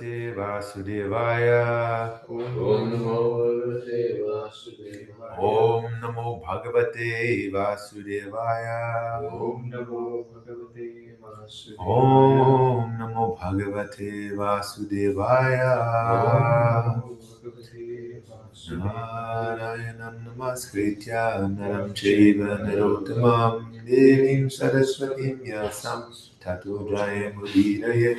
Bhagavate Vasudevaya. Om Namo Bhagavate Vasudevaya. Om Namo Bhagavate Vasudevaya. Om Namo Bhagavate Vasudevaya. Om Namo Bhagavate Vasudevaya. Om Namo Bhagavate Vasudevaya. Narayanam Namaskritya Naram Chaiva Narottamam Devim Saraswatim Vyasam Tato Jayamudiraye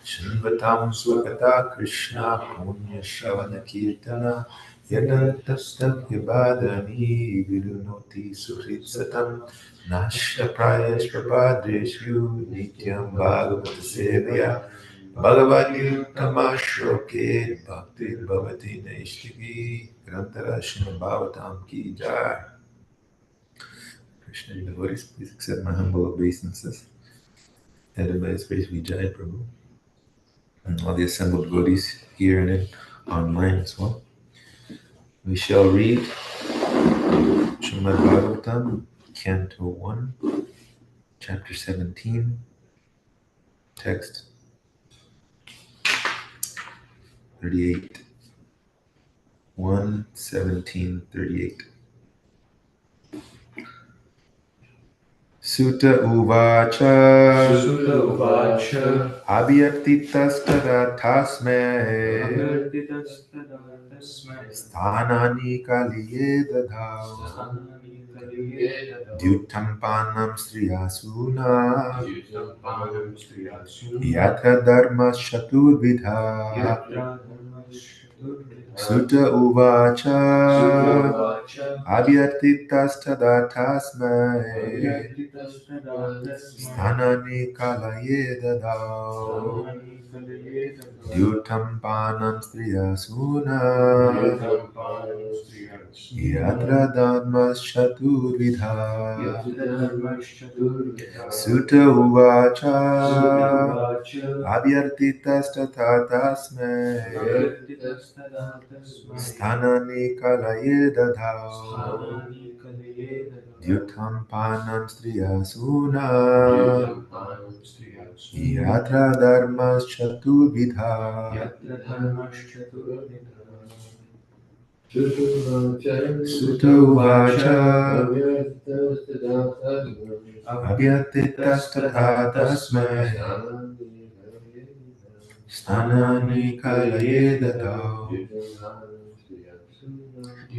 Shanvatam Swakata Krishna Punya Shravana Kirtana Yadatastam Yabadani Vidunoti Suhrit Satam Nashya Prayas Prabhadreshu Nityam Bhagavata Sevaya Bhagavati Tamashroke Bhakti Bhavati Naishtiki Grantara Srimad Bhagavatam Ki Jai. Krishna devotees, please accept my humble obeisances. Otherwise, praise be Jai Prabhu. And all the assembled devotees here and online as well. We shall read Srimad Bhagavatam, Canto 1, Chapter 17, Text 38. 1:17:38. Sutta Uvacha. Sutta Uvacha. Abhyartitastada tasme. Abhyartitastada tasmai. Sthanani kaliye dadhav. Sthanani kaliye dadhav. Dyutampanam striyasuna. Dyutampanam striyasuna. Yatra dharma shaturvidha. Yatra dharma shaturvidha. Sutta Uvacha. Sutta Uvacha. Abhyartitastada tasme. Abhyartitastada tasmai. Sthanani kalaye dadhav. Sthanani kaliye dadhav. Dyutampanam striyasuna. Dyutampanam striyasuna. Yatra dharma shaturvidha. Yatra dharma shaturvidha. Sutta Uvacha. Sutta Uvacha. Abhyartitastada tasme. Abhyartitastada tasmai. Sthanani kalaye dadhav. Sthanani kaliye dadhav. Dyutampanam striyasuna. Dyutampanam striyasuna. Yatra dharma shaturvidha. Yatra dharma shaturvidha. Sutta Uvacha. Abhyartitastada tasmai. Sthanani kalaye dadhav.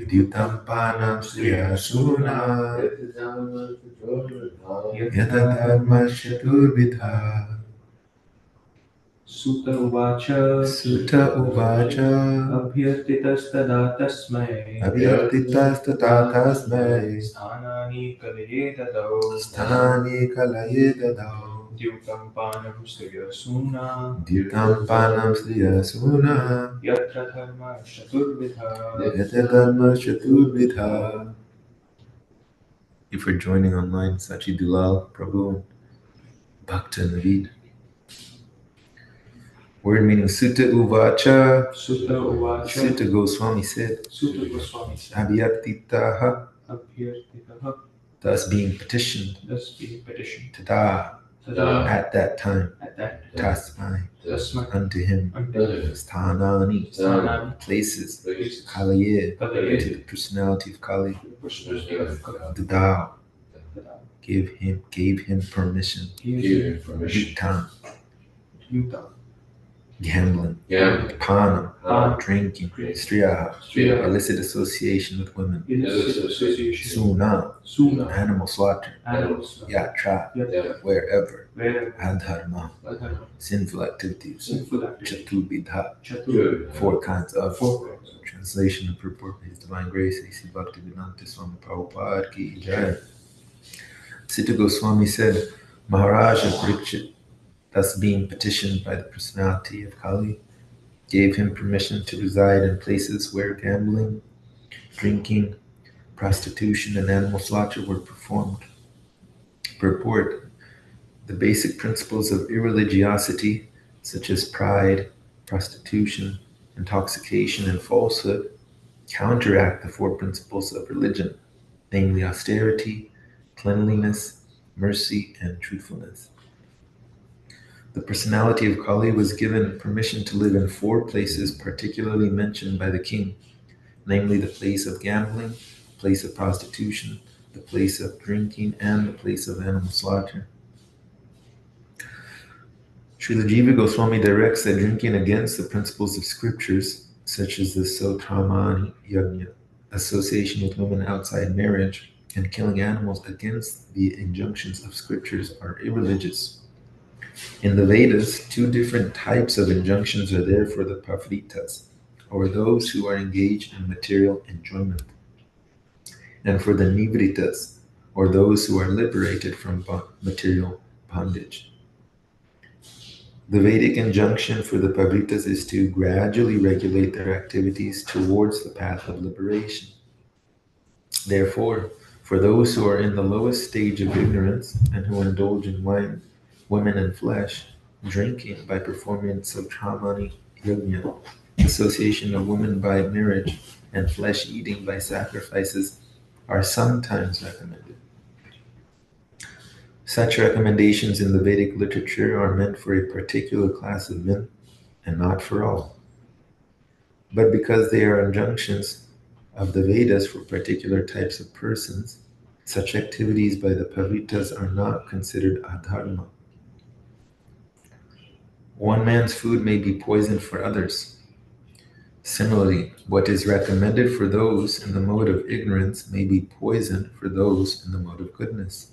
Dyutampanam striyasuna. Yatra dharma shaturvidha. Sutta Uvacha. Sutta Uvacha. Abhyartitastada tasmai. Abhyartitastada tasmai. Sthanani kaliye dadhav. Sthanani kalaye dadhav. Dyutampanam striyasuna. Dyutampanam striyasuna. Yatra dharma shaturvidha. Yatra dharma shaturvidha. If you're joining online, Sachi Dulal, Prabhu, Bhakta Navid. Word meaning Sutta Uvacha. Sutta Uvacha. Sutta Goswami said. Sutta Goswami said. Abhyartitaha. Abhyartitaha. Thus being petitioned. Thus being petitioned. Tada. Tada. At that time. At that time. Tasmai. Tasmai. Unto him. Unto him. Sthanani. Sthanani. Places. Places. Kalaye. Kalaye. To the personality of Kali. Personality of Kali. Dadao. Gave him permission. Gave him permission. Yutam. Yutam. Gambling. Gambling. Panam. Panam. Drinking. Drinking. Striyaha. Striyaha. Illicit association with women. Illicit association. Suna. Suna. Animal slaughter. Animal slaughter. Yatra. Yatra. Wherever. Wherever. Adharma. Adharma. Sinful activities. Sinful activities. Chatubidha. Chatur. Four kinds of. Four kinds of. Translation and purport of His Divine Grace, A.C. Bhaktivedanta Swami Prabhupada Ki Jai. Sutta Goswami said, Maharaja Parikshit, thus being petitioned by the personality of Kali, gave him permission to reside in places where gambling, drinking, prostitution, and animal slaughter were performed. Purport: the basic principles of irreligiosity, such as pride, prostitution, intoxication, and falsehood, counteract the four principles of religion, namely austerity, cleanliness, mercy, and truthfulness. The personality of Kali was given permission to live in 4 places particularly mentioned by the king, namely the place of gambling, the place of prostitution, the place of drinking, and the place of animal slaughter. Srila Jiva Goswami directs that drinking against the principles of scriptures, such as the Sotramani Yajna, association with women outside marriage, and killing animals against the injunctions of scriptures are irreligious. In the Vedas, 2 different types of injunctions are there for the Pavritas, or those who are engaged in material enjoyment, and for the Nivritas, or those who are liberated from material bondage. The Vedic injunction for the Pavritas is to gradually regulate their activities towards the path of liberation. Therefore, for those who are in the lowest stage of ignorance and who indulge in wine, women, and flesh, drinking by performing Sotramani Yajna, association of women by marriage, and flesh eating by sacrifices are sometimes recommended. Such recommendations in the Vedic literature are meant for a particular class of men and not for all. But because they are injunctions of the Vedas for particular types of persons, such activities by the Pavritas are not considered adharma. One man's food may be poison for others. Similarly, what is recommended for those in the mode of ignorance may be poison for those in the mode of goodness.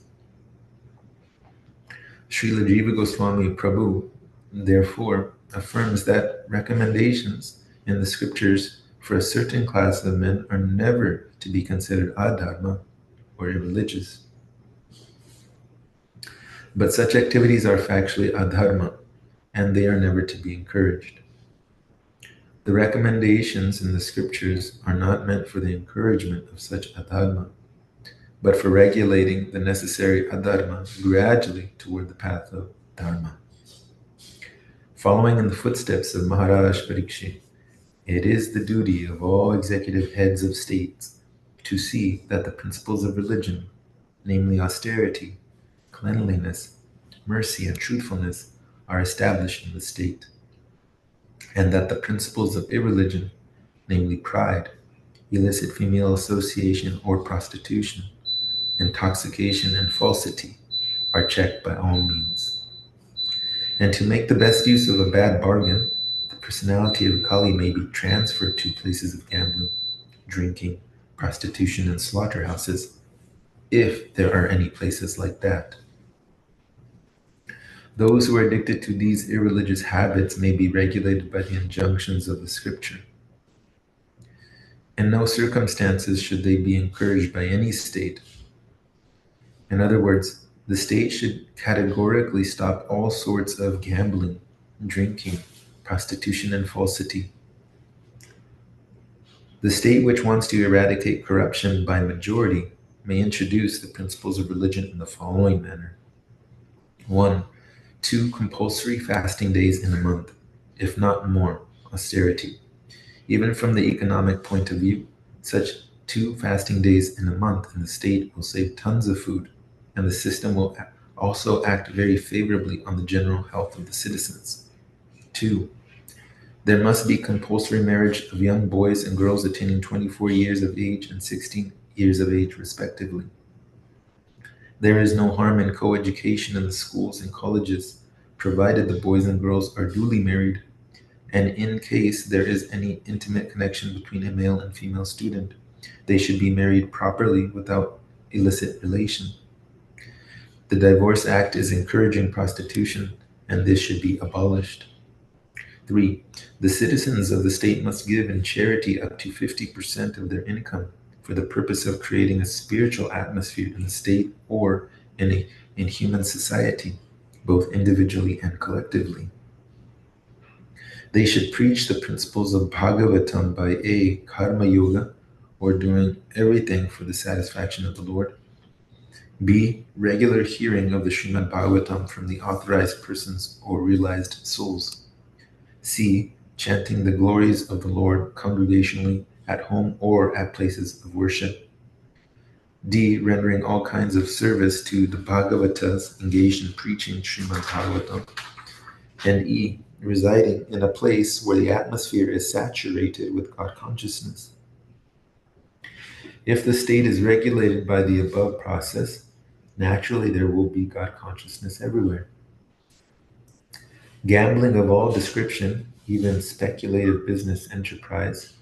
Srila Jiva Goswami Prabhu, therefore, affirms that recommendations in the scriptures for a certain class of men are never to be considered adharma or irreligious. But such activities are factually adharma, and they are never to be encouraged. The recommendations in the scriptures are not meant for the encouragement of such adharma, but for regulating the necessary adharma gradually toward the path of dharma. Following in the footsteps of Maharaj Parikshit, it is the duty of all executive heads of states to see that the principles of religion, namely austerity, cleanliness, mercy, and truthfulness, are established in the state, and that the principles of irreligion, namely pride, illicit female association or prostitution, intoxication, and falsity, are checked by all means. And to make the best use of a bad bargain, the personality of Kali may be transferred to places of gambling, drinking, prostitution, and slaughterhouses, if there are any places like that. Those who are addicted to these irreligious habits may be regulated by the injunctions of the scripture. In no circumstances should they be encouraged by any state. In other words, the state should categorically stop all sorts of gambling, drinking, prostitution, and falsity. The state which wants to eradicate corruption by majority may introduce the principles of religion in the following manner. 1. 2 compulsory fasting days in a month, if not more, austerity. Even from the economic point of view, such 2 fasting days in a month in the state will save tons of food, and the system will also act very favorably on the general health of the citizens. 2. There must be compulsory marriage of young boys and girls attaining 24 years of age and 16 years of age, respectively. There is no harm in coeducation in the schools and colleges, provided the boys and girls are duly married, and in case there is any intimate connection between a male and female student, they should be married properly without illicit relation. The Divorce Act is encouraging prostitution, and this should be abolished. 3. The citizens of the state must give in charity up to 50% of their income for the purpose of creating a spiritual atmosphere in the state or in human society, both individually and collectively. They should preach the principles of Bhagavatam by A. Karma Yoga, or doing everything for the satisfaction of the Lord. B. Regular hearing of the Srimad Bhagavatam from the authorized persons or realized souls. C. Chanting the glories of the Lord congregationally, at home or at places of worship. D. Rendering all kinds of service to the Bhagavatas engaged in preaching Srimad Bhagavatam. and E, residing in a place where the atmosphere is saturated with God consciousness. If the state is regulated by the above process, naturally there will be God consciousness everywhere. Gambling of all description, even speculative business enterprise,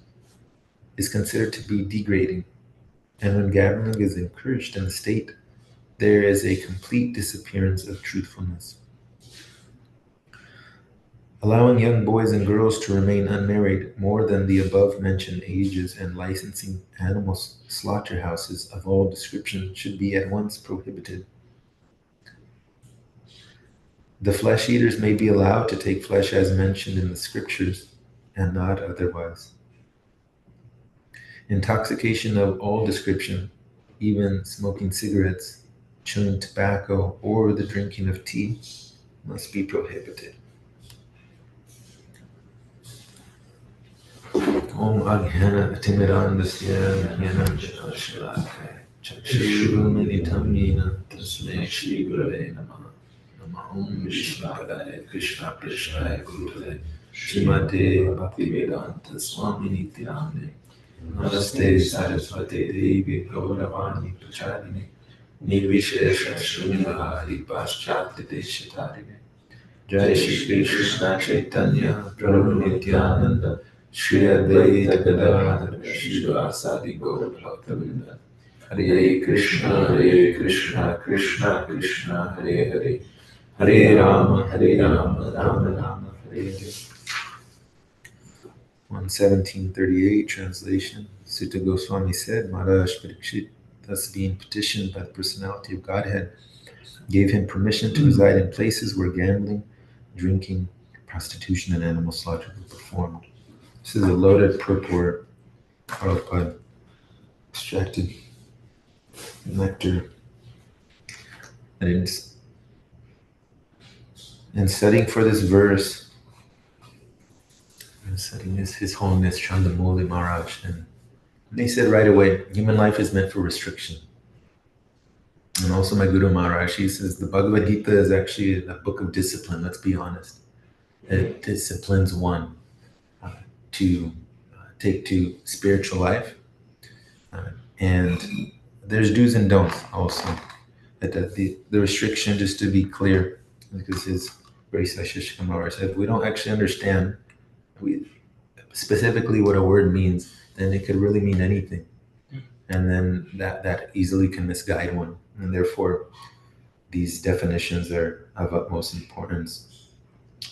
is considered to be degrading. And when gambling is encouraged in the state, there is a complete disappearance of truthfulness. Allowing young boys and girls to remain unmarried more than the above mentioned ages and licensing animal slaughterhouses of all description should be at once prohibited. The flesh eaters may be allowed to take flesh as mentioned in the scriptures and not otherwise. Intoxication of all description, even smoking cigarettes, chewing tobacco, or the drinking of tea, must be prohibited. Om Aghana Timirandasya Jnanam Chakshuraka Chakshurumilitam Yena Tasmai Shri Gurave Namah Namah Om Vishnupadaya Krishna Prasthaya Gurave Srimate Bhaktivedanta Swami Nityanande Namaste Saraswate Devi Gauravani Prachadine Nirvishesha Shunyavadi Paschatya Deshatarine Jai Shri Krishna Chaitanya Prabhu Nityananda Shri Advaita Gadadhar Srivasadi Gaura Bhaktavinda Hare Krishna Krishna Krishna Hare Hare Hare Rama Rama Rama Hare Hare. 1738 translation. Sutta Goswami said, Maharaj Parikshit, thus being petitioned by the personality of Godhead, gave him permission to reside in places where gambling, drinking, prostitution, and animal slaughter were performed. This is a loaded purport. Prabhupada extracted nectar. And in studying for this verse, and studying His Holiness Chandamuli Maharaj, and they said right away, human life is meant for restriction. And also my Guru Maharaj, he says the Bhagavad Gita is actually a book of discipline, let's be honest. It disciplines one to take to spiritual life. And there's do's and don'ts also. The restriction, just to be clear, because His Grace Ashishka Maharaj said, if we don't actually understand specifically what a word means, then it could really mean anything. And then that easily can misguide one. And therefore, these definitions are of utmost importance.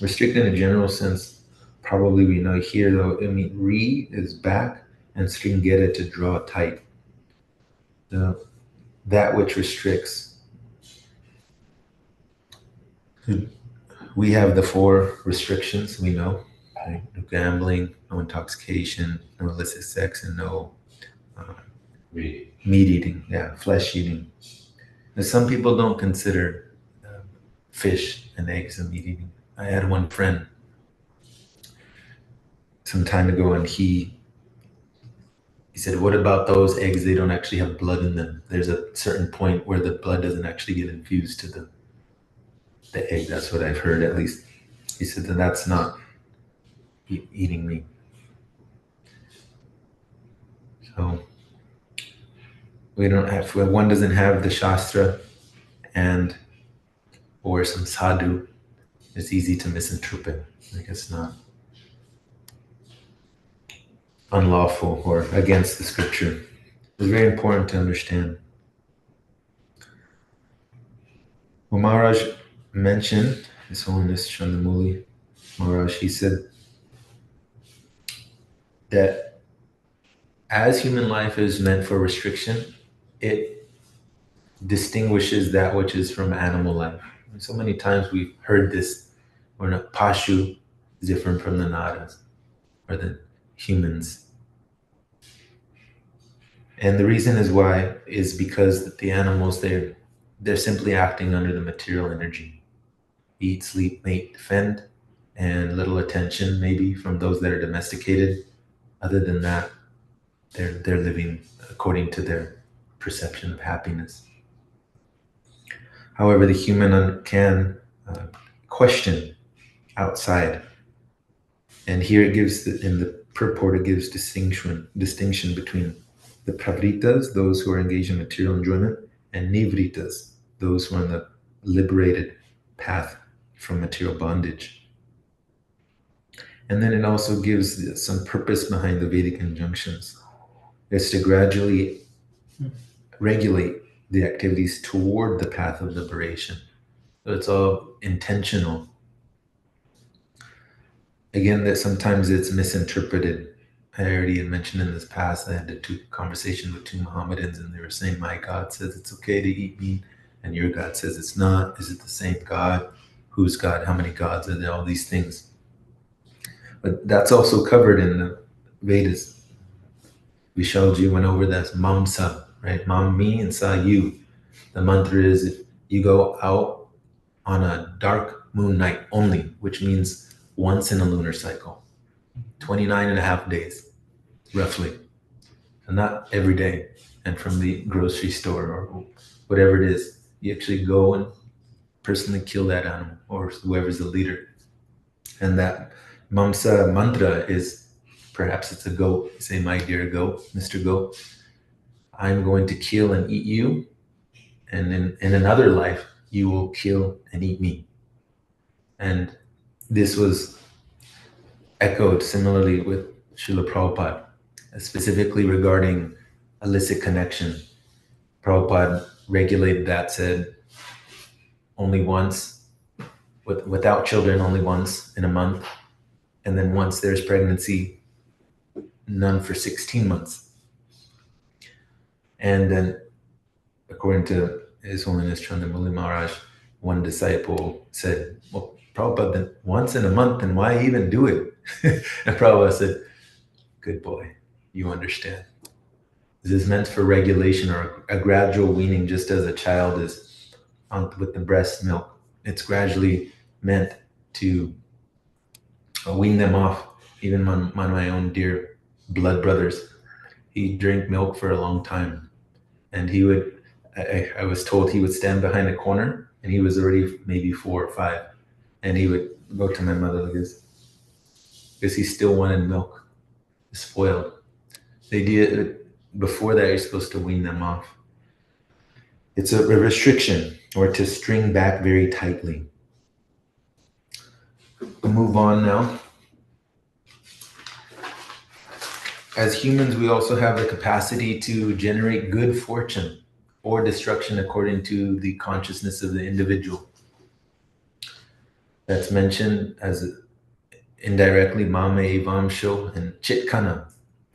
Restrict in a general sense, probably we know here though, I mean, re is back and stringere to draw tight. That which restricts. We have the 4 restrictions we know. Okay? No gambling, no intoxication, no illicit sex, and no meat eating, flesh eating. Now, some people don't consider fish and eggs and meat eating. I had one friend some time ago, and he said, what about those eggs? They don't actually have blood in them. There's a certain point where the blood doesn't actually get infused to the egg. That's what I've heard, at least. He said that that's not eating meat. So we don't have, one doesn't have the Shastra or some sadhu, it's easy to misinterpret. Like it's not unlawful or against the scripture. It's very important to understand. Well, Maharaj mentioned, His Holiness Chandamuli Maharaj, he said that as human life is meant for restriction, it distinguishes that which is from animal life. And so many times we've heard this, or Pashu is different from the Nadas, or the humans. And the reason is because the animals, they're simply acting under the material energy. Eat, sleep, mate, defend, and little attention maybe from those that are domesticated. Other than that, they're living according to their perception of happiness. However, the human can question outside. And here it gives, in the purport, it gives distinction between the pravritas, those who are engaged in material enjoyment, and nivritas, those who are on the liberated path from material bondage. And then it also gives some purpose behind the Vedic injunctions. It's to gradually regulate the activities toward the path of liberation. So it's all intentional. Again, that sometimes it's misinterpreted. I already had mentioned in this past, I had a conversation with two Mohammedans, and they were saying, my God says it's okay to eat meat, and your God says it's not. Is it the same God? Who's God? How many gods are there? All these things. But that's also covered in the Vedas. Vishalji went over that mamsa, right? Mam, me, and sa, you. The mantra is, if you go out on a dark moon night only, which means once in a lunar cycle, 29 and a half days, roughly. So not every day. And from the grocery store or whatever it is, you actually go and personally kill that animal or whoever's the leader. And that mamsa mantra is, perhaps it's a goat. You say, my dear goat, Mr. Goat, I'm going to kill and eat you. And in another life, you will kill and eat me. And this was echoed similarly with Srila Prabhupada, specifically regarding illicit connection. Prabhupada regulated that, said only once, without children, only once in a month. And then once there's pregnancy, none for 16 months. And then, according to His Holiness Chandramuli Maharaj, one disciple said, well, Prabhupada, then once in a month, and why even do it? And Prabhupada said, good boy, you understand. This is meant for regulation or a gradual weaning, just as a child is with the breast milk. It's gradually meant to wean them off. Even one of my own dear blood brothers, he drank milk for a long time. And he would, I was told he would stand behind a corner, and he was already maybe 4 or 5. And he would go to my mother like this, because he still wanted milk, spoiled. The idea, before that, you're supposed to wean them off. It's a restriction, or to string back very tightly. We'll move on now. As humans, we also have the capacity to generate good fortune or destruction according to the consciousness of the individual. That's mentioned as indirectly mame vamsho and chitkana.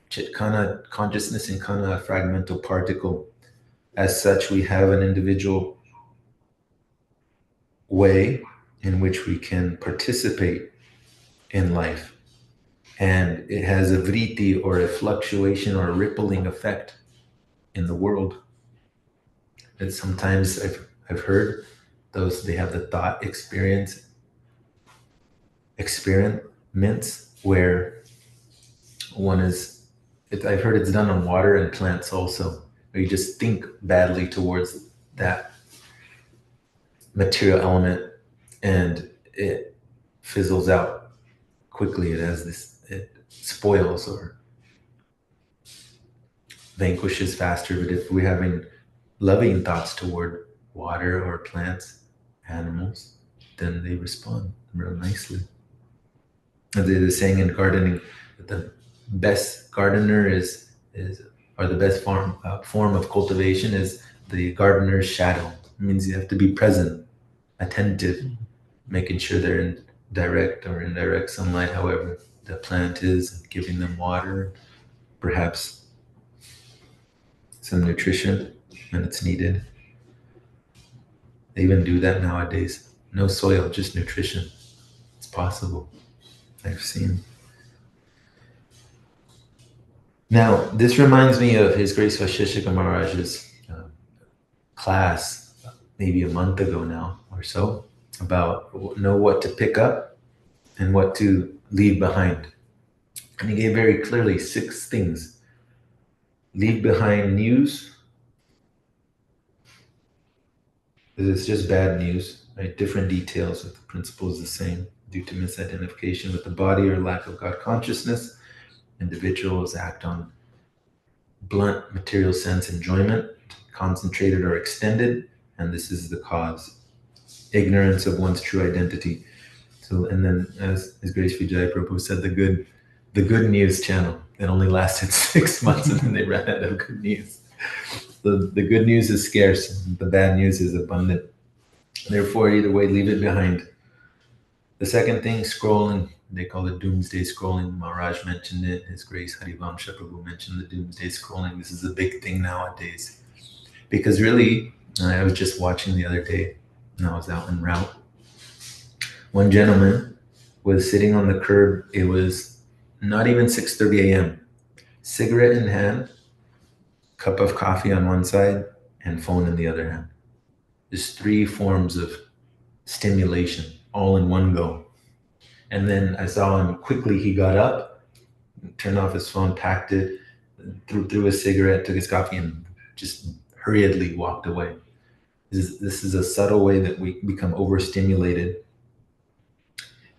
Chitkana, consciousness, and kana, a fragmental particle. As such, we have an individual way in which we can participate in life. And it has a vritti, or a fluctuation or a rippling effect in the world. And sometimes I've heard those, they have the thought experiments where one is, I've heard it's done on water and plants also, where you just think badly towards that material element and it fizzles out quickly. It has this, it spoils or vanquishes faster. But if we're having loving thoughts toward water or plants, animals, then they respond real nicely. And they're saying in gardening that the best gardener or the best form of cultivation is the gardener's shadow. It means you have to be present, attentive, making sure they're in direct or indirect sunlight, however the plant is, giving them water, perhaps some nutrition when it's needed. They even do that nowadays. No soil, just nutrition. It's possible. I've seen. Now, this reminds me of His Grace Vashishika Maharaj's class, maybe a month ago now or so, about know what to pick up and what to leave behind. And he gave very clearly 6 things. Leave behind news, because it's just bad news, right? Different details, but the principle is the same. Due to misidentification with the body or lack of God consciousness, individuals act on blunt material sense enjoyment, concentrated or extended, and this is the cause. Ignorance of one's true identity. So, and then as His Grace Vijay Prabhu said, the good news channel. It only lasted 6 months and then they ran out of good news. The good news is scarce, the bad news is abundant. Therefore, either way, leave it behind. The second thing, scrolling. They call it doomsday scrolling. Maharaj mentioned it. His Grace Harivamsha Prabhu mentioned the doomsday scrolling. This is a big thing nowadays. Because really, I was just watching the other day, and I was out en route. One gentleman was sitting on the curb. It was not even 6:30 a.m. Cigarette in hand, cup of coffee on one side, and phone in the other hand. There's 3 forms of stimulation all in one go. And then I saw him quickly, he got up, turned off his phone, packed it, threw a cigarette, took his coffee, and just hurriedly walked away. This is a subtle way that we become overstimulated,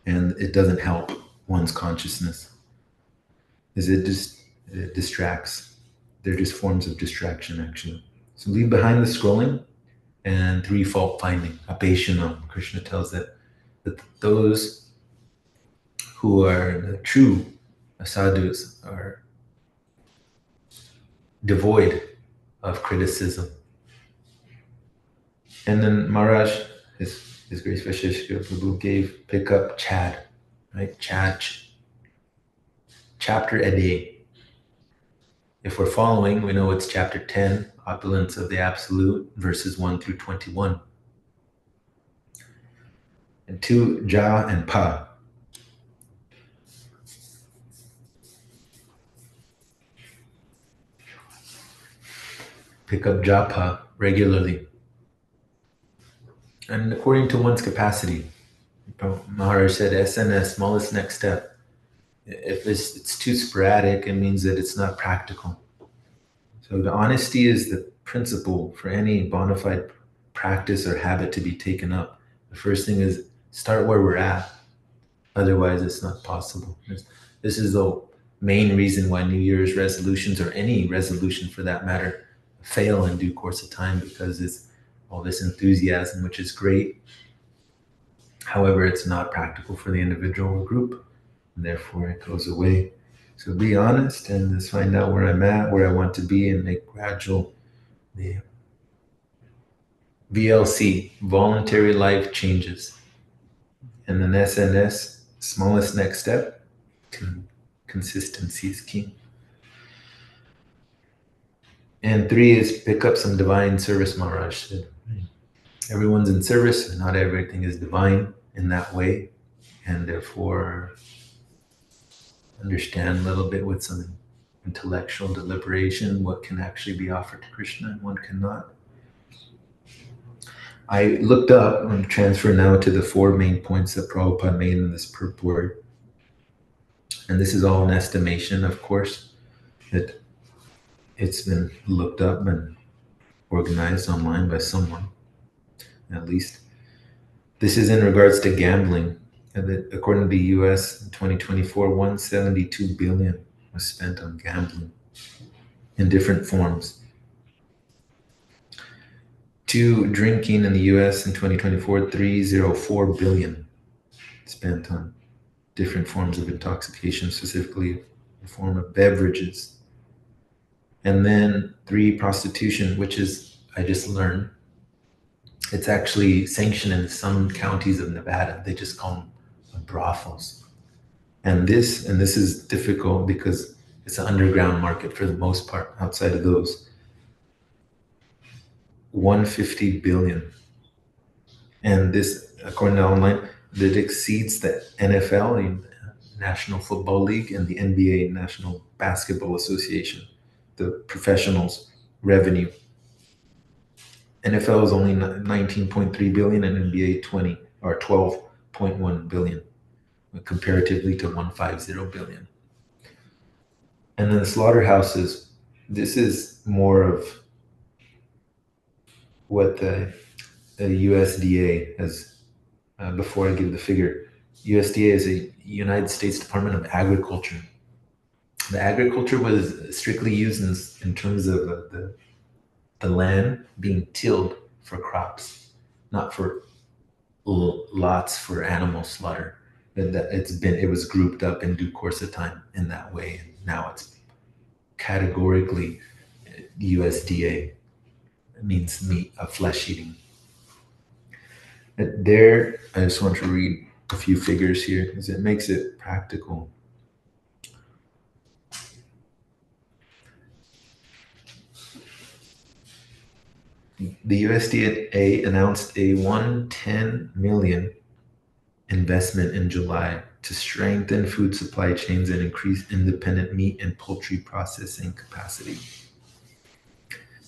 and it doesn't help one's consciousness. It distracts. They're just forms of distraction, actually. So leave behind the scrolling. And 3, fault finding, apeshanam. Krishna tells that those who are the true sadhus are devoid of criticism. And then Maharaj, His Grace Vashishka Prabhu pick up Chad, right? Chapter a day. If we're following, we know it's chapter 10, Opulence of the Absolute, verses 1 through 21. And 2, Ja and Pa. Pick up japa regularly. And according to one's capacity. Maharaj said SNS, smallest next step. If it's too sporadic, it means that it's not practical. So the honesty is the principle for any bona fide practice or habit to be taken up. The first thing is start where we're at. Otherwise, it's not possible. This is the main reason why New Year's resolutions, or any resolution for that matter, fail in due course of time, because it's all this enthusiasm, which is great. However, it's not practical for the individual or group, and therefore it goes away. So be honest and just find out where I'm at, where I want to be, and make gradual VLC, voluntary life changes. And then SNS, smallest next step, consistency is key. And 3 is pick up some divine service, Maharaj said. Everyone's in service, and not everything is divine in that way. And therefore, understand a little bit with some intellectual deliberation what can actually be offered to Krishna and what cannot. I looked up, I'm transferring now to the 4 main points that Prabhupada made in this purport. And this is all an estimation, of course, that it's been looked up and organized online by someone, at least. This is in regards to gambling. And that according to the US in 2024, $172 billion was spent on gambling in different forms. 2, drinking in the US in 2024, $304 billion spent on different forms of intoxication, specifically in the form of beverages. And then 3, prostitution, which is, I just learned, it's actually sanctioned in some counties of Nevada. They just call them brothels. And this is difficult because it's an underground market for the most part. Outside of those, 150 billion. And this, according to online, that exceeds the NFL, National Football League, and the NBA, National Basketball Association, the professionals' revenue. NFL is only 19.3 billion and NBA 12.1 billion, comparatively to 150 billion. And then slaughterhouses, this is more of what the USDA has, before I give the figure, USDA is a United States Department of Agriculture. The agriculture was strictly used in terms of the land being tilled for crops, not for lots for animal slaughter. It was grouped up in due course of time in that way, and now it's categorically USDA. It means meat of flesh eating. There, I just want to read a few figures here because it makes it practical. The USDA announced a $110 million investment in July to strengthen food supply chains and increase independent meat and poultry processing capacity.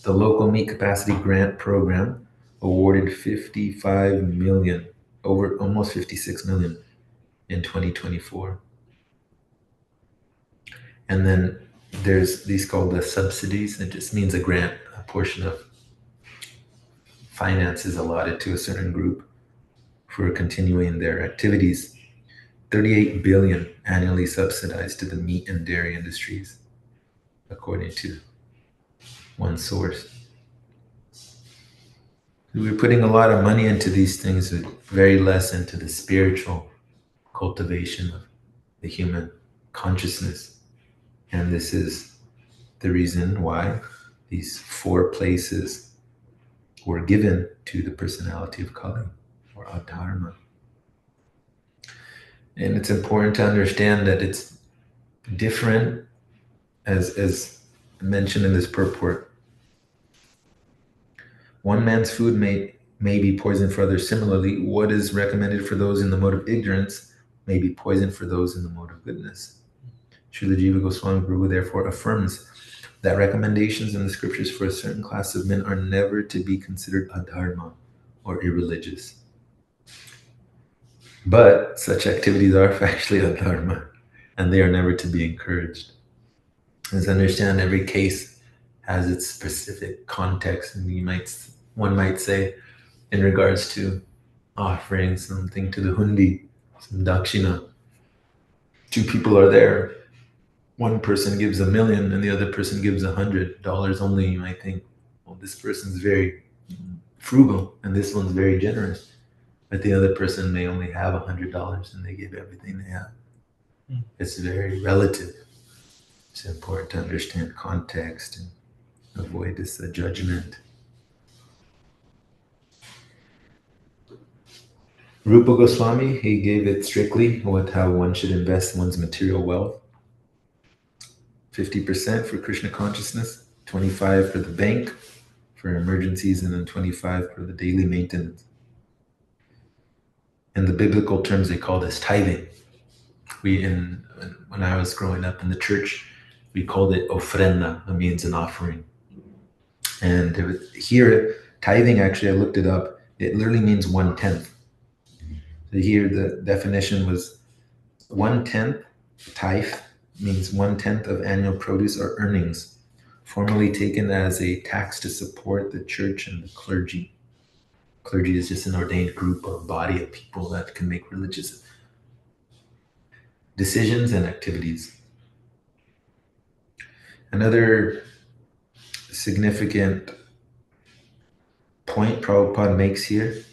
The local meat capacity grant program awarded 55 million, over almost 56 million in 2024. And then there's these called the subsidies. It just means a grant, a portion of finance is allotted to a certain group for continuing their activities. 38 billion annually subsidized to the meat and dairy industries, according to one source. We're putting a lot of money into these things, but very less into the spiritual cultivation of the human consciousness. And this is the reason why these 4 places were given to the personality of Kali, or Ādharma. And it's important to understand that it's different, as mentioned in this purport. One man's food may be poison for others. Similarly, what is recommended for those in the mode of ignorance may be poison for those in the mode of goodness. Srila Jiva Goswami Prabhu therefore affirms that recommendations in the scriptures for a certain class of men are never to be considered adharma or irreligious. But such activities are factually adharma, and they are never to be encouraged. As understand, every case has its specific context, and one might say, in regards to offering something to the hundi, some dakshina, 2 people are there. One person gives $1 million and the other person gives $100 only. You might think, well, this person's very frugal and this one's very generous. But the other person may only have $100 and they give everything they have. It's very relative. It's important to understand context and avoid this judgment. Rupa Goswami, he gave it strictly with how one should invest one's material wealth. 50% for Krishna consciousness, 25% for the bank, for emergencies, and then 25% for the daily maintenance. In the biblical terms, they call this tithing. When I was growing up in the church, we called it ofrenda. It means an offering. And here, tithing, actually, I looked it up. It literally means 1/10. So here, the definition was 1/10 tithe means 1/10 of annual produce or earnings, formerly taken as a tax to support the church and the clergy. Clergy is just an ordained group or body of people that can make religious decisions and activities. Another significant point Prabhupada makes here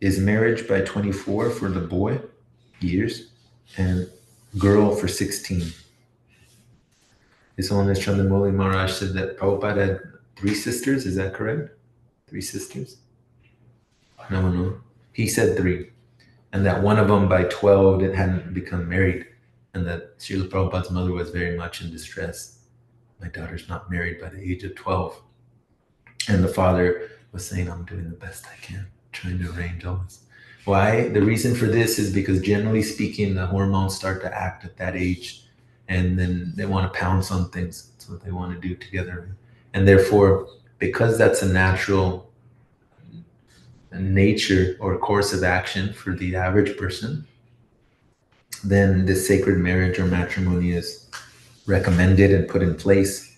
is marriage by 24 for the boy years and girl for 16. His Holiness Chandramoli Maharaj said that Prabhupada had 3 sisters. Is that correct? 3 sisters? No. He said 3. And that one of them by 12 hadn't become married. And that Srila Prabhupada's mother was very much in distress. My daughter's not married by the age of 12. And the father was saying, I'm doing the best I can, trying to arrange all this. Why? The reason for this is because generally speaking, the hormones start to act at that age. And then they want to pounce on things. That's what they want to do together. And therefore, because that's a natural nature or course of action for the average person, then the sacred marriage or matrimony is recommended and put in place.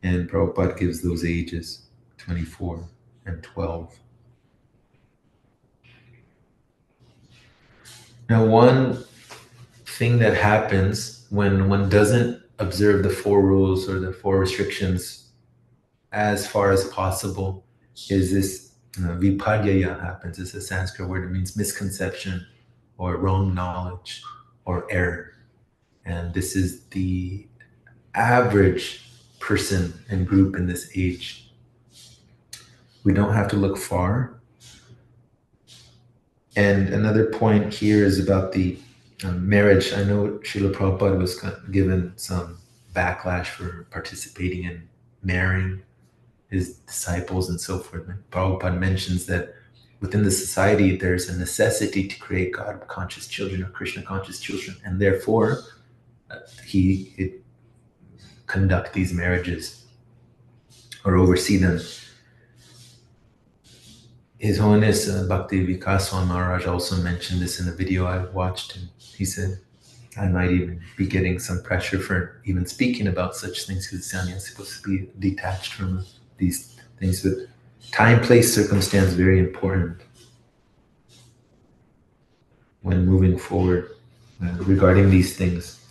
And Prabhupada gives those ages, 24 and 12. Now, one thing that happens when one doesn't observe the 4 rules or the 4 restrictions as far as possible is this vipadyaya happens. It's a Sanskrit word. It means misconception or wrong knowledge or error. And this is the average person and group in this age. We don't have to look far. And another point here is about the marriage. I know Srila Prabhupada was given some backlash for participating in marrying his disciples and so forth. And Prabhupada mentions that within the society, there's a necessity to create God-conscious children or Krishna-conscious children, and therefore he conduct these marriages or oversee them. His Holiness Bhakti Vikaswan Maharaj also mentioned this in a video I watched, and he said, I might even be getting some pressure for even speaking about such things because Sanya is supposed to be detached from these things. But time, place, circumstance, very important when moving forward regarding these things.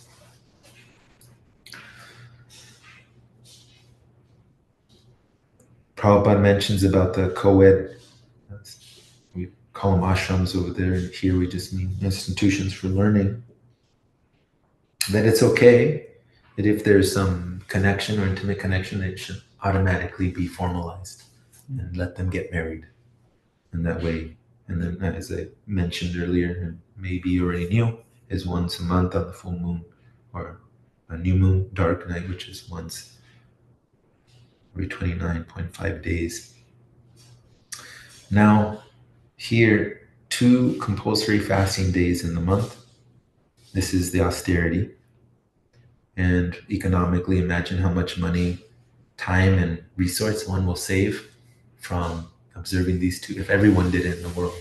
Prabhupada mentions about the co-ed, we call them ashrams over there, and here we just mean institutions for learning, that it's okay that if there's some connection or intimate connection, it should automatically be formalized and let them get married in that way. And then, as I mentioned earlier, and maybe you already knew, is once a month on the full moon, or a new moon, dark night, which is once every 29.5 days. Now, here, 2 compulsory fasting days in the month. This is the austerity. And economically, imagine how much money, time, and resource one will save from observing these 2, if everyone did it in the world.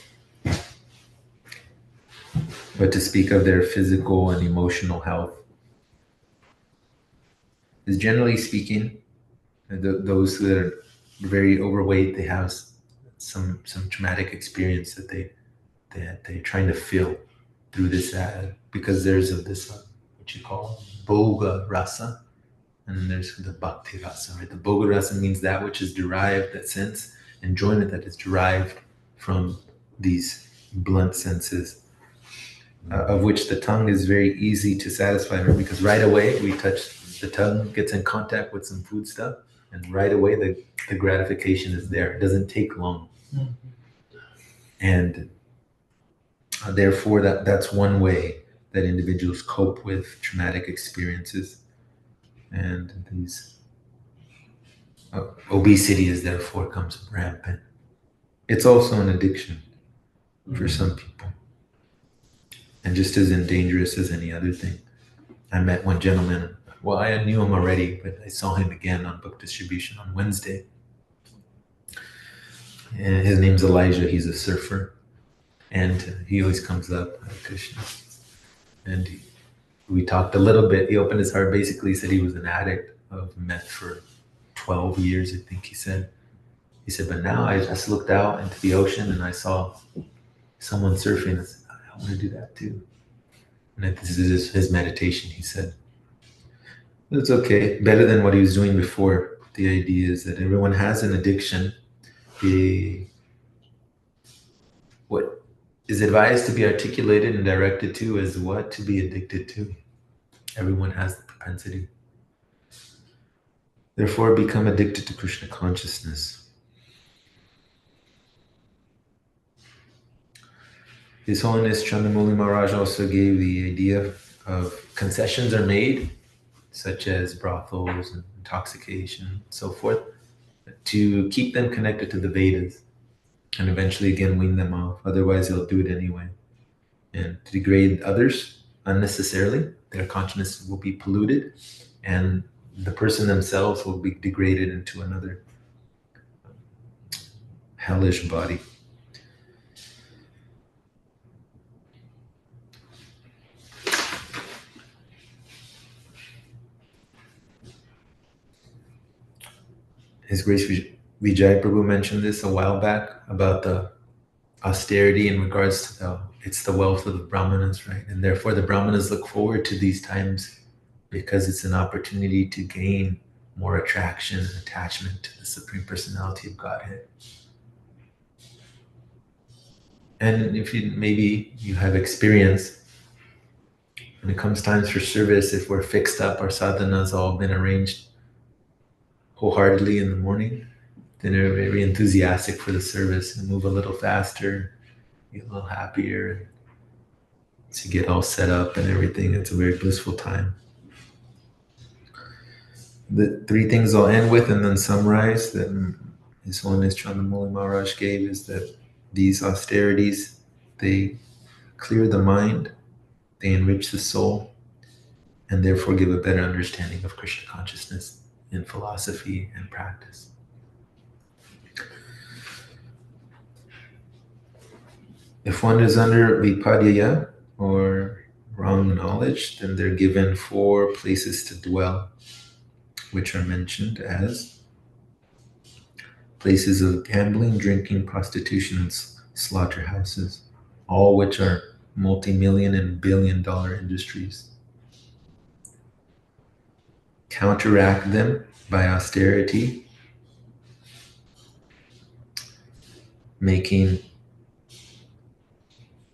But to speak of their physical and emotional health, is generally speaking, those that are very overweight, they have some traumatic experience that they're trying to feel through this because there's this what you call bhoga rasa, and then there's the bhakti rasa, right? The bhoga rasa means that which is derived, that sense enjoyment that is derived from these blunt senses, of which the tongue is very easy to satisfy, right? Because right away we touch, the tongue gets in contact with some food stuff, and right away the gratification is there. It doesn't take long. Mm-hmm. And therefore that's one way that individuals cope with traumatic experiences. And these obesity is therefore comes rampant. It's also an addiction for some people, and just as dangerous as any other thing. I met one gentleman. Well, I knew him already, but I saw him again on book distribution on Wednesday. And his name's Elijah. He's a surfer. And he always comes up, Krishna. And we talked a little bit. He opened his heart, basically said he was an addict of meth for 12 years, I think he said. He said, but now I just looked out into the ocean and I saw someone surfing. I said, I want to do that too. And this is his meditation, he said. It's okay, better than what he was doing before. The idea is that everyone has an addiction. What is advised to be articulated and directed to is what to be addicted to. Everyone has the propensity. Therefore, become addicted to Krishna consciousness. His Holiness Chandamuli Maharaj also gave the idea of concessions are made, such as brothels and intoxication and so forth, to keep them connected to the Vedas and eventually again wean them off. Otherwise, they'll do it anyway. And to degrade others unnecessarily, their consciousness will be polluted and the person themselves will be degraded into another hellish body. His Grace Vijay Prabhu mentioned this a while back about the austerity in regards to the it's the wealth of the Brahmanas, right? And therefore the Brahmanas look forward to these times because it's an opportunity to gain more attraction and attachment to the Supreme Personality of Godhead. And if maybe you have experience, when it comes times for service, if we're fixed up, our sadhana's all been arranged wholeheartedly in the morning, then they're very enthusiastic for the service and move a little faster, get a little happier to get all set up and everything. It's a very blissful time. The three things I'll end with and then summarize that His Holiness Chandamoli Maharaj gave is that these austerities, they clear the mind, they enrich the soul, and therefore give a better understanding of Krishna consciousness in philosophy and practice. If one is under vipadhyaya or wrong knowledge, then they're given 4 places to dwell, which are mentioned as places of gambling, drinking, prostitution, and slaughterhouses, all which are multi-million and billion-dollar industries. Counteract them by austerity, making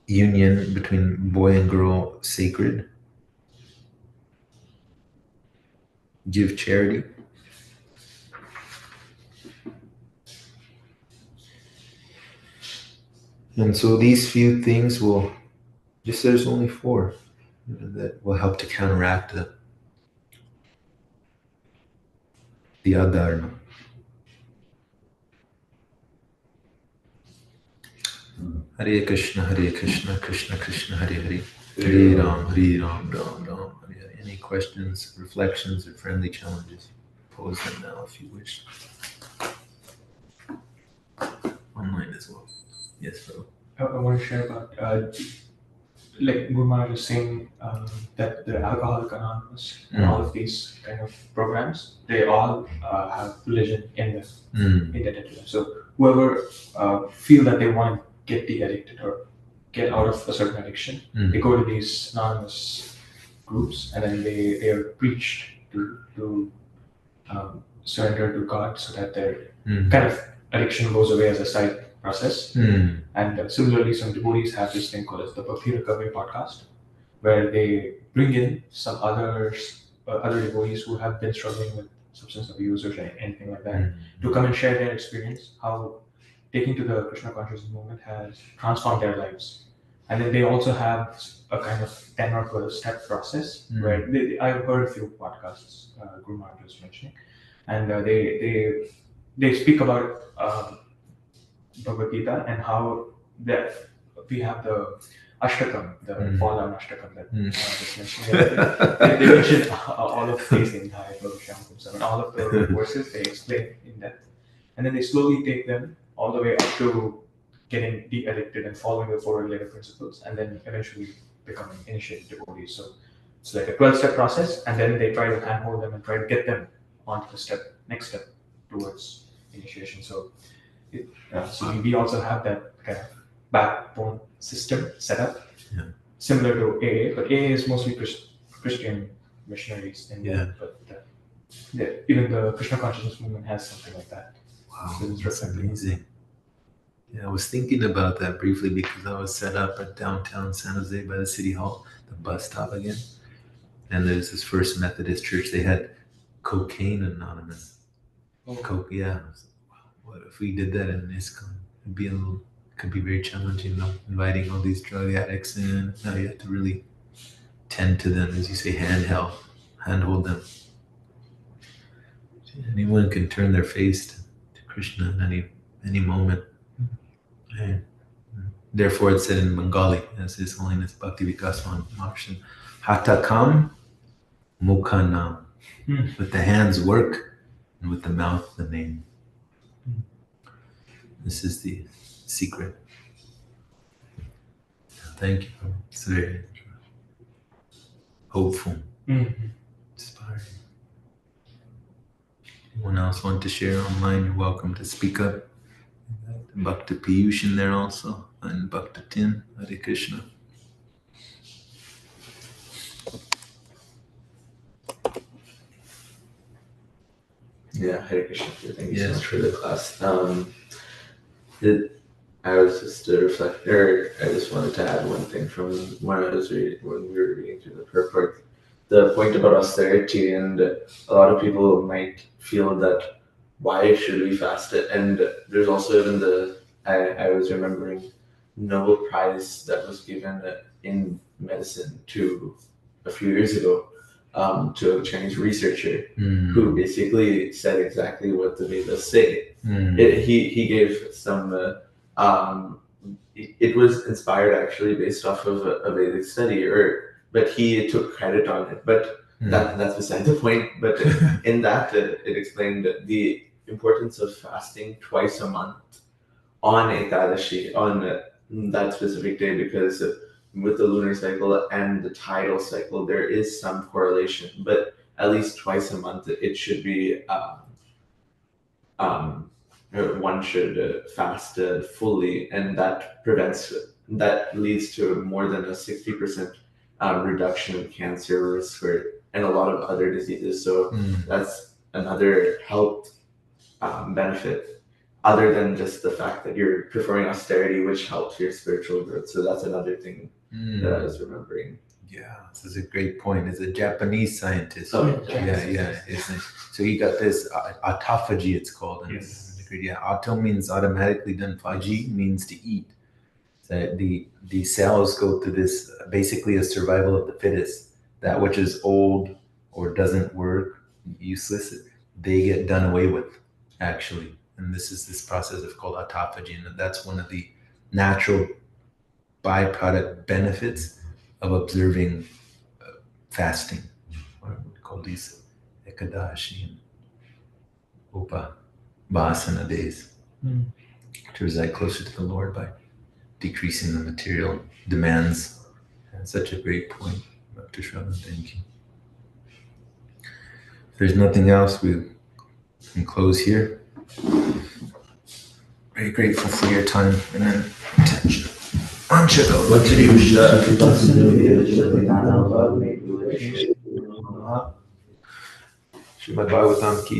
union between boy and girl sacred. Give charity. And so these few things will, just there's only 4 that will help to counteract the adharma. Hare Krishna, Krishna Krishna, Hare Hare, Hare Ram, Ram Ram, Hare Hare. Any questions, reflections, or friendly challenges? Pose them now if you wish. Online as well. Yes, bro. I want to share about, like Guru Maharaj was saying, that the Alcoholic Anonymous and all of these kind of programs, they all have religion in them, indebted to them. So whoever feel that they want to get de-addicted or get out of a certain addiction, they go to these anonymous groups and then they are preached to surrender to God so that their kind of addiction goes away as a side process. And similarly, some devotees have this thing called as the Bhakti Recovery Podcast, where they bring in some other devotees who have been struggling with substance abuse or anything like that to come and share their experience, how taking to the Krishna consciousness movement has transformed their lives. And then they also have a kind of 10 or 12 step process where I've heard a few podcasts Guru Maharaj was mentioning, and they speak about Bhagavad Gita and how that we have the Ashtakam, the fallen Ashtakam that was mentioned. They mention all of these things, and all of the verses they explain in depth, and then they slowly take them all the way up to getting de-addicted and following the 4 regulative principles, and then eventually becoming initiated devotees. So it's like a 12-step process, and then they try to handhold them and try to get them onto the next step towards initiation. So we also have that kind of backbone system set up, similar to AA, but AA is mostly Christian missionaries. But even the Krishna consciousness movement has something like that. Wow, so that's amazing. Yeah, I was thinking about that briefly because I was set up at downtown San Jose by the City Hall, the bus stop again. And there's this First Methodist church. They had Cocaine Anonymous. Coke, yeah. What if we did that in ISKCON? Could be very challenging, inviting all these drug addicts in. Now you have to really tend to them, as you say, handhold them. Anyone can turn their face to Krishna at any moment. Okay. Therefore, it's said in Bengali, as His Holiness Bhakti Vikas Maharaj, Hatakam Mukhanam. With the hands work, and with the mouth the name. This is the secret. Thank you. It's very hopeful, inspiring. Anyone else want to share online? You're welcome to speak up. Bhakti Piyush in there also, and Bhakti Tin, Hare Krishna. Yeah, Hare Krishna. Thank you so Yes. much for the class. I was just reflecting, or I just wanted to add one thing from when I was reading, when we were reading through the purport. The point about austerity, and a lot of people might feel that why should we fast it? And there's also even I was remembering Nobel Prize that was given in medicine to a few years ago to a Chinese researcher who basically said exactly what the Vedas say. He gave some. It was inspired actually based off of a Vedic study, but he took credit on it. But that's beside the point. But in that, it explained the importance of fasting twice a month on Ekadashi, on that specific day, because with the lunar cycle and the tidal cycle, there is some correlation. But at least twice a month, it should be. One should fast fully, and that leads to more than a 60% reduction in cancer risk and a lot of other diseases. So that's another health benefit, other than just the fact that you're performing austerity, which helps your spiritual growth. So that's another thing that I was remembering. Yeah, this is a great point. It's a Japanese scientist. Oh, yeah. So you got this autophagy, it's called. Yes. Yeah, auto means automatically done. Phagy means to eat. So the cells go through this, basically a survival of the fittest. That which is old or doesn't work, useless, they get done away with, actually. And this is this process of called autophagy, and that's one of the natural byproduct benefits of observing fasting, or we call these Ekadashi and Upavasana days, to reside closer to the Lord by decreasing the material demands. And such a great point, Dr. Shravan, thank you. If there's nothing else, we can close here. Very grateful for your time and attention. Srimad Bhagavatam ki